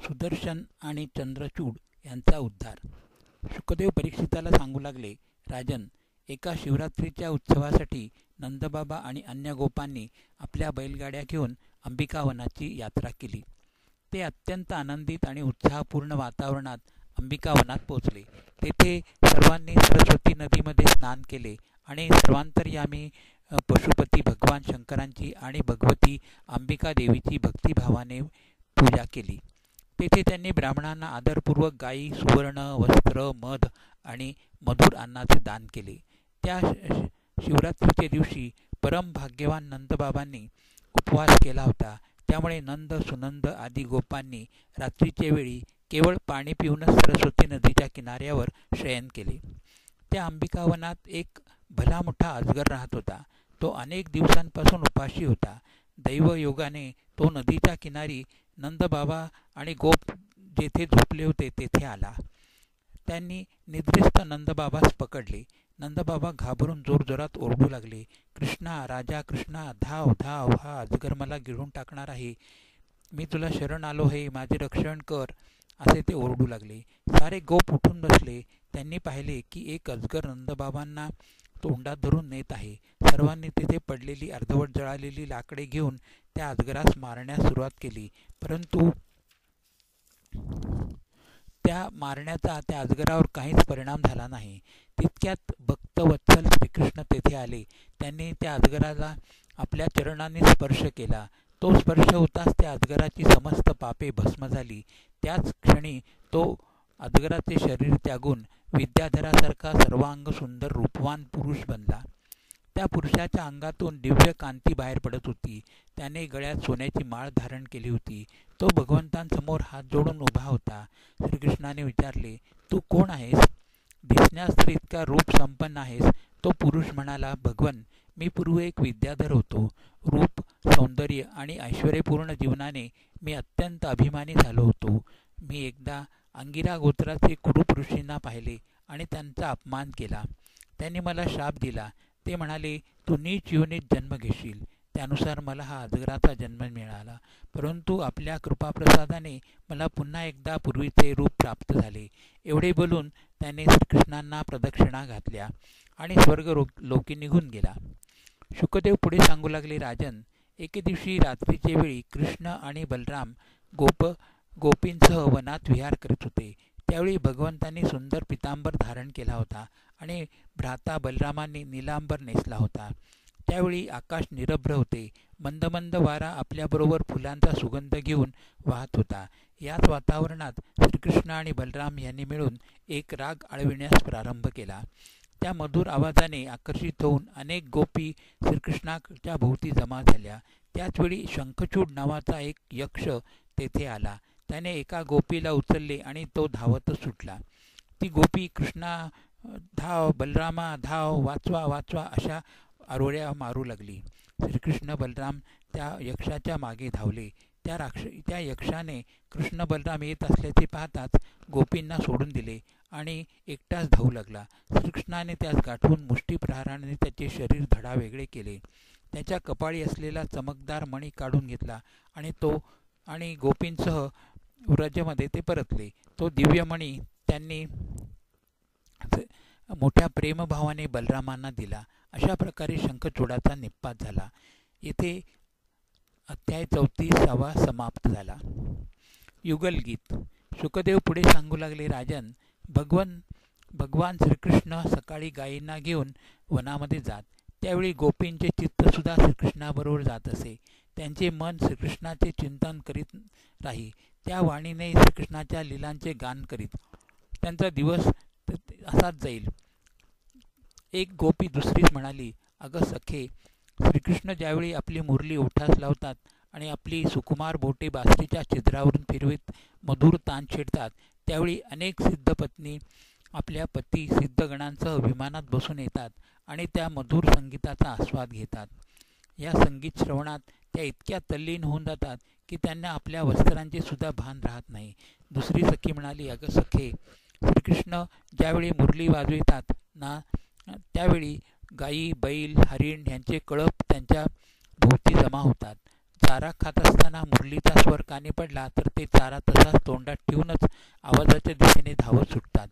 सुदर्शन आणि चंद्रचूड यांचा उद्धार. शुकदेव परीक्षिताला सांगू लागले, राजन, एका शिवरात्रीच्या उत्सवासाठी नंदबाबा आणि अन्य गोपांनी आपल्या बैलगाड्या घेऊन अंबिकावनाची यात्रा केली. ते अत्यंत आनंदित आणि उत्साहपूर्ण वातावरणात अंबिकावनात पोचले. तेथे सर्वांनी सरस्वती नदीमध्ये स्नान केले आणि सर्वांतर्यामी पशुपती भगवान शंकरांची आणि भगवती अंबिका देवीची भक्तिभावाने पूजा केली. तेथे त्यांनी ब्राह्मणांना आदरपूर्वक गायी, सुवर्ण, वस्त्र, मध आणि मधुर अन्नाचे दान केले. त्या शिवरात्रीच्या दिवशी परम भाग्यवान नंदबाबांनी उपवास केला होता. त्यामुळे नंद, सुनंद आदी गोपांनी रात्रीच्या वेळी केवळ पाणी पिऊनच सरस्वती नदीच्या किनाऱ्यावर शयन केले. त्या अंबिकावनात एक भला मोठा अजगर राहत होता. तो अनेक दिवसांपासून उपाशी होता. दैवयोगाने तो नदीच्या किनारी नंदबाबा आणि गोप जेथे झोपले होते तेथे आला. त्यांनी निद्रिस्त नंदबाबास पकडले. नंदबाबा घाबरून जोरजोरात ओरडू लागले, कृष्णा, राजा कृष्णा, धाव धाव, हा अजगर मला गिळून टाकणार आहे. मी तुला शरण आलो आहे, माझे रक्षण कर, असे ते ओरडू लागले. सारे गोप उठून बसले. त्यांनी पाहिले की एक अजगर नंदबाबांना तोंडात धरून नेत आहे. सर्वांनी तिथे पडलेली अर्धवट जळालेली लाकडे घेऊन त्या अजगरास मारण्यास सुरुवात केली. परंतु त्या मारण्याचा त्या अजगरावर काहीच परिणाम झाला नाही. तितक्यात भक्तवत्सल श्रीकृष्ण तेथे आले. त्यांनी त्या अजगराला आपल्या चरणांनी स्पर्श केला. तो स्पर्श होताच त्या अजगराची समस्त पापे भस्म झाली. त्याच क्षणी तो अजगराचे शरीर त्यागून विद्याधरासारखा सर्वांग सुंदर रूपवान पुरुष बनला. त्या पुरुषाच्या अंगातून दिव्य कांती बाहेर पडत होती. त्याने गळ्यात सोन्याची माळ धारण केली होती. तो भगवंतांसमोर हात जोडून उभा होता. श्रीकृष्णाने विचारले, तू कोण आहेस? दिसण्यास तर इतका रूप संपन्न आहेस. तो पुरुष म्हणाला, भगवन, मी पूर्वी एक विद्याधर होतो. रूप, सौंदर्य आणि ऐश्वर्यपूर्ण जीवनाने मी अत्यंत अभिमानी झालो होतो. मी एकदा अंगिरा गोत्राचे कुरूप ऋषींना पाहिले आणि त्यांचा अपमान केला. त्यांनी मला शाप दिला. ते म्हणाले, तू नीच योनीत जन्म घेशील. त्यानुसार मला हा अजगराचा जन्म मिळाला. परंतु आपल्या कृपाप्रसादाने मला पुन्हा एकदा पूर्वीचे रूप प्राप्त झाले. एवढे बोलून त्याने श्रीकृष्णांना प्रदक्षिणा घातल्या आणि स्वर्ग लोकी निघून गेला. शुकदेव पुढे सांगू लागले, राजन, एके दिवशी रात्रीच्या वेळी कृष्ण आणि बलराम गोपींसह वनात विहार करीत होते. त्यावेळी भगवंतांनी सुंदर पितांबर धारण केला होता आणि भ्राता बलरामांनी निलांबर नेसला होता. त्यावेळी आकाश निरभ्र होते. मंद मंद वारा आपल्याबरोबर फुलांचा सुगंध घेऊन वाहत होता. याच वातावरणात श्रीकृष्ण आणि बलराम यांनी मिळून एक राग आळविण्यास प्रारंभ केला. त्या मधुर आवाजाने आकर्षित होऊन अनेक गोपी श्रीकृष्णाच्या भोवती जमा झाल्या. त्याचवेळी शंखचूड नावाचा एक यक्ष तेथे आला. त्याने एका गोपीला उचलले आणि तो धावतच सुटला. ती गोपी, कृष्णा धाव, बलरामा धाव, वाचवा वाचवा, अशा आरोळ्या मारू लागली. श्रीकृष्ण बलराम त्या यक्षाच्या मागे धावले. त्या यक्षाने कृष्ण बलराम येत असल्याचे पाहताच गोपींना सोडून दिले आणि एकटाच धावू लागला. श्रीकृष्णाने त्यास गाठून मुष्टीप्रहाराने त्याचे शरीर धडावेगळे केले. त्याच्या कपाळी असलेला चमकदार मणी काढून घेतला आणि गोपींसह व्रजमध्ये ते परतले. तो दिव्यमणी त्यांनी मोठ्या प्रेमभावाने बलरामांना दिला. अशा प्रकारे शंखचूडाचा निपात झाला. येथे अध्याय 34 समाप्त झाला. युगलगीत. शुकदेव पुढे सांगू लागले, राजन, भगवान श्रीकृष्ण सकाळी गायींना घेऊन वनामध्ये जात. त्यावेळी गोपींचे चित्तसुद्धा श्रीकृष्णाबरोबर जात असे. त्यांचे मन श्रीकृष्णाचे चिंतन करीत राही. त्या वाणीने श्रीकृष्णाच्या लीलांचे गान करीत त्यांचा दिवस असाच जाईल. एक गोपी दुसरीच म्हणाली, अगं सखे, श्रीकृष्ण ज्यावेळी आपली मुरली ओठास लावतात आणि आपली सुकुमार बोटे बासरीच्या छिद्रावरून फिरवीत मधुर तान छेडतात, त्यावेळी अनेक सिद्ध पत्नी आपल्या पती सिद्धगणांसह विमानात बसून येतात आणि त्या मधुर संगीताचा आस्वाद घेतात. या संगीत श्रवणात त्या इतक्या तल्लीन होऊन जातात की त्यांना आपल्या वस्त्रांचे सुद्धा भान राहत नाही. दुसरी सखी म्हणाली, अगं सखे, श्रीकृष्ण ज्यावेळी मुरली वाजवितात ना, त्यावेळी गायी, बैल, हरिण यांचे कळप त्यांच्या भोवती जमा होतात. चारा खात असताना मुरलीचा स्वर कानी पडला तर ते चारा तसाच तोंडात ठेवूनच आवाजाच्या दिशेने धावत सुटतात,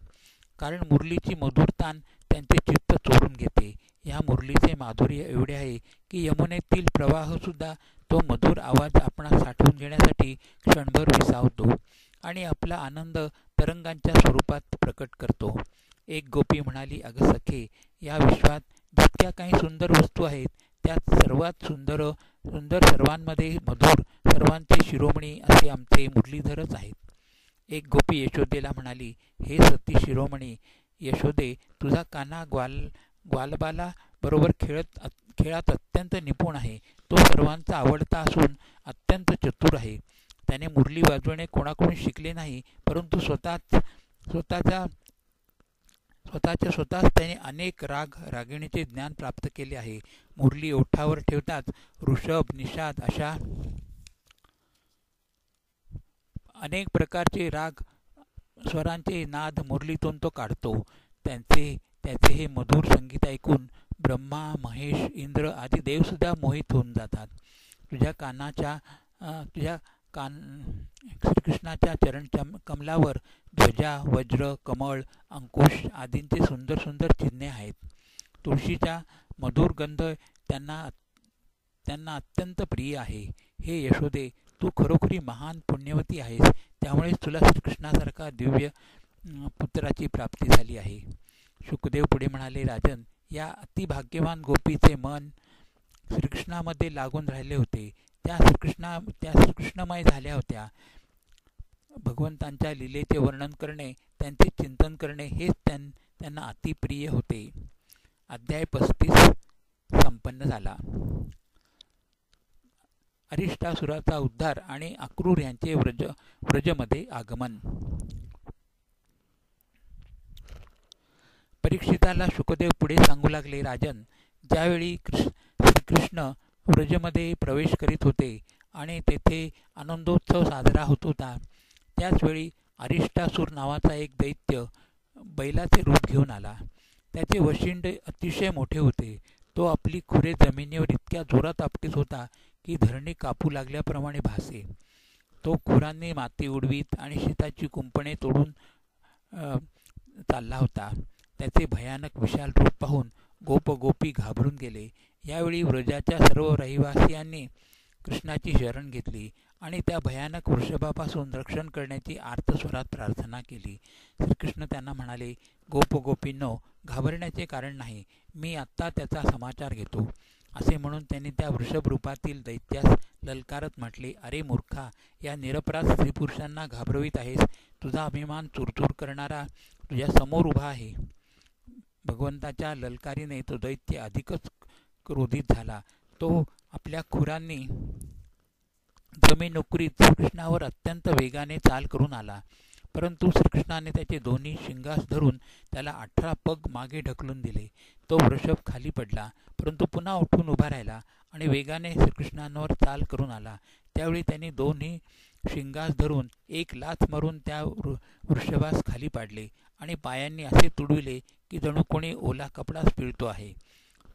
कारण मुरलीची मधुर तान त्यांचे चित्त चोरून घेते. या मुरलीचे माधुर्य एवढे आहे की यमुनेतील प्रवाहसुद्धा तो मधुर आवाज आपणास साठवून घेण्यासाठी क्षणभर विसावतो आणि आपला आनंद तरंगांच्या स्वरूपात प्रकट करतो. एक गोपी म्हणाली, अगं सखे, या विश्वात जितक्या काही सुंदर वस्तू आहेत त्यात सर्वात सुंदर सर्वांमध्ये मधुर, सर्वांचे शिरोमणी असे आमचे मुरलीधरच आहेत. एक गोपी यशोदेला म्हणाली, हे सती शिरोमणी यशोदे, तुझा कान्हा ग्वालबाला बरोबर खेळात अत्यंत निपुण आहे. तो सर्वांचा आवडता असून अत्यंत चतुर आहे. त्याने मुरली वाजवणे कोणाकडून शिकले नाही, परंतु स्वतःच त्याने अनेक रागिणीचे ज्ञान प्राप्त केले आहे. मुरली ओठावर ठेवताच ऋषभ, निषाद अशा अनेक प्रकारचे राग स्वरांचे नाद मुरलीतून तो काढतो. त्याचे हे मधुर संगीत ऐकून ब्रह्मा, महेश, इंद्र आदी देवसुद्धा मोहित होऊन जातात. श्रीकृष्णाच्या चरण कमलावर ध्वजा, वज्र, कमळ, अंकुश आदींचे सुंदर सुंदर चिन्हे आहेत. तुळशीचा मधुर गंध त्यांना अत्यंत प्रिय आहे. हे यशोदे, तू खरोखरी महान पुण्यवती आहेस, त्यामुळेच तुला श्रीकृष्णासारखा दिव्य पुत्राची प्राप्ती झाली आहे. शुकदेव पुढे म्हणाले, राजन, या अतिभाग्यवान गोपीचे मन श्रीकृष्णामध्ये लागून राहिले होते. त्या श्रीकृष्णमय झाल्या होत्या. भगवंतांच्या लीलेचे वर्णन करणे, त्यांचे चिंतन करणे हेच त्यांना अतिप्रिय होते. अध्याय 35 संपन्न झाला. अरिष्टासुराचा उद्धार आणि अक्रूर यांचे व्रजमध्ये आगमन. परीक्षिताला शुकदेव पुढे सांगू लागले, राजन, ज्यावेळी श्रीकृष्ण व्रजमध्ये प्रवेश करीत होते आणि तेथे आनंदोत्सव साजरा होत होता, त्याचवेळी अरिष्टासूर नावाचा एक दैत्य बैलाचे रूप घेऊन आला. त्याचे वशिंड अतिशय मोठे होते. तो आपली खुरे जमिनीवर इतक्या जोरात आपटीत होता की धरणी कापू लागल्याप्रमाणे भासे. तो खुरांनी माती उडवीत आणि शेताची कुंपणे तोडून चालला होता. त्याचे भयानक विशाल रूप पाहून गोपगोपी घाबरून गेले. यावेळी व्रजाच्या सर्व रहिवासियांनी कृष्णाची शरण घेतली आणि त्या भयानक वृषभापासून रक्षण करण्याची आर्तस्वरात प्रार्थना केली. श्रीकृष्ण त्यांना म्हणाले, गोपगोपींनो, घाबरण्याचे कारण नाही. मी आत्ता त्याचा समाचार घेतो. असे म्हणून त्यांनी त्या वृषभरूपातील दैत्यास ललकारत म्हटले, अरे मूर्खा, या निरपराध स्त्रीपुरुषांना घाबरवीत आहेस. तुझा अभिमान चुरचूर करणारा तुझ्या समोर उभा आहे. भगवंताच्या ललकारीने तो दैत्य अधिकच क्रोधित झाला. तो आपल्या खुरांनी जमीन उकरीत श्रीकृष्णावर अत्यंत वेगाने चाल करून आला, परंतु श्रीकृष्णाने त्याचे दोन्ही शिंगास धरून त्याला 18 पग मागे ढकलून दिले. तो वृषभ खाली पडला, परंतु पुन्हा उठून उभा राहिला आणि वेगाने श्रीकृष्णांवर चाल करून आला. त्यावेळी त्यांनी दोन्ही शिंगास धरून एक लाथ मारून त्या वृषभास खाली पाडले आणि पायांनी असे तुडविले की जणू कोणी ओला कपडाच पिळतो आहे.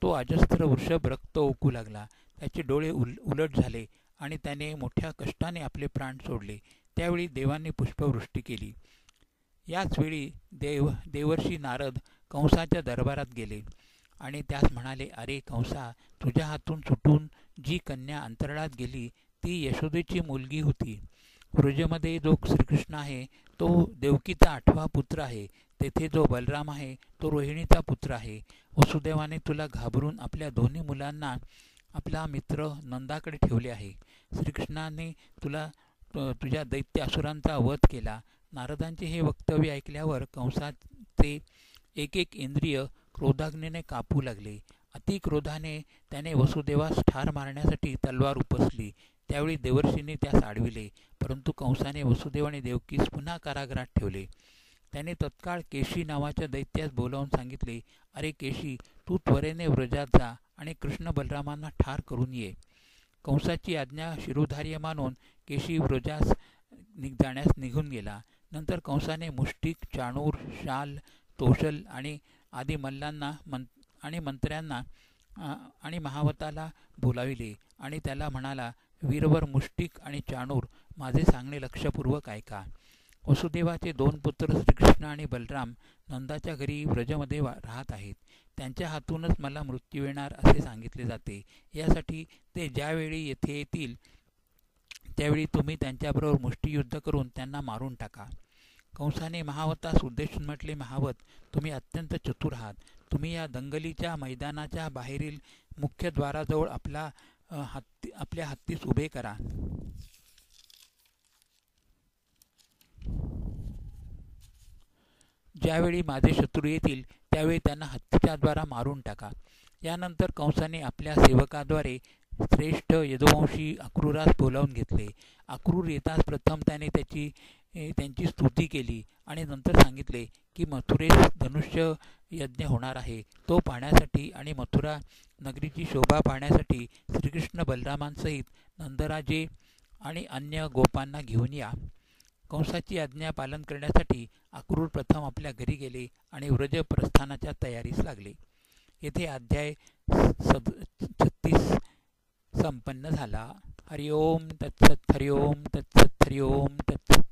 तो अजस्त्र वृषभ रक्त ओकू लागला. त्याचे डोळे उलट झाले आणि त्याने मोठ्या कष्टाने आपले प्राण सोडले. त्यावेळी देवांनी पुष्पवृष्टी केली. याच वेळी देवर्षी नारद कंसाच्या दरबारात गेले आणि त्यास म्हणाले, अरे कंसा, तुझ्या हातून सुटून जी कन्या अंतराळात गेली ती यशोदेची मुलगी होती. व्रजमध्ये जो श्रीकृष्ण आहे तो देवकीचा 8वा पुत्र आहे. तेथे जो बलराम आहे तो रोहिणीचा पुत्र आहे. वसुदेवाने तुला घाबरून आपल्या दोन्ही मुलांना आपला मित्र नंदाकडे ठेवले आहे. श्रीकृष्णाने तुझ्या दैत्य असुरांचा वध केला. नारदांचे हे वक्तव्य ऐकल्यावर कंसाचे एक इंद्रिय क्रोधाग्नीने कापू लागले. अतिक्रोधाने त्याने वसुदेवास ठार मारण्यासाठी तलवार उपसली. त्यावेळी देवर्षींनी त्यास अडविले, परंतु कंसाने वसुदेव आणि देवकीस पुन्हा कारागृहात ठेवले. त्याने तत्काळ केशी नावाच्या दैत्यास बोलावून सांगितले, अरे केशी, तू त्वरेने व्रजात जा आणि कृष्ण बलरामांना ठार करून ये. कंसाची आज्ञा शिरोधार्य मानून केशी व्रजास जाण्यास निघून गेला. नंतर कंसाने मुष्टिक, चाणूर, शाल, तोषल आणि आदी मल्लांना आणि मंत्र्यांना आणि महावताला बोलाविले आणि त्याला म्हणाला, वीरवर मुष्टिक आणि चाणूर, माझे सांगणे लक्षपूर्वक ऐका. वसुदेवाचे 2 पुत्र श्रीकृष्ण आणि बलराम नंदाच्या घरी व्रजमध्ये राहत आहेत. त्यांच्या हातूनच मला मृत्यू येणार असे सांगितले जाते. यासाठी ते ज्यावेळी येथे येतील त्यावेळी तुम्ही त्यांच्याबरोबर मुष्टियुद्ध करून त्यांना मारून टाका. कंसाने महावतास उद्देशून म्हटले, महावत, तुम्ही अत्यंत चतुर आहात. तुम्ही या दंगलीच्या मैदानाच्या बाहेरील मुख्य द्वाराजवळ आपल्या हत्तीस उभे करा. ज्यावेळी माझे शत्रू येतील त्यावेळी त्यांना हत्तीच्या द्वारा मारून टाका. यानंतर कंसाने आपल्या सेवकाद्वारे श्रेष्ठ यदुवंशी अक्रूरास बोलावून घेतले. अक्रूर येताच प्रथम त्याने त्यांची स्तुती केली आणि नंतर सांगितले की मथुरेस धनुष्य यज्ञ होणार आहे. तो पाहण्यासाठी आणि मथुरा नगरीची शोभा पाहण्यासाठी श्रीकृष्ण बलरामांसहित नंदराजे आणि अन्य गोपांना घेऊन या. कंसाची आज्ञा पालन करण्यासाठी अक्रूर प्रथम आपल्या घरी गेले आणि व्रज प्रस्थानाच्या तयारीस लागले. येथे अध्याय 36 संपन्न झाला. हरिओम तत्सत. हरिओम तत्सत. हरिओम तत्सत.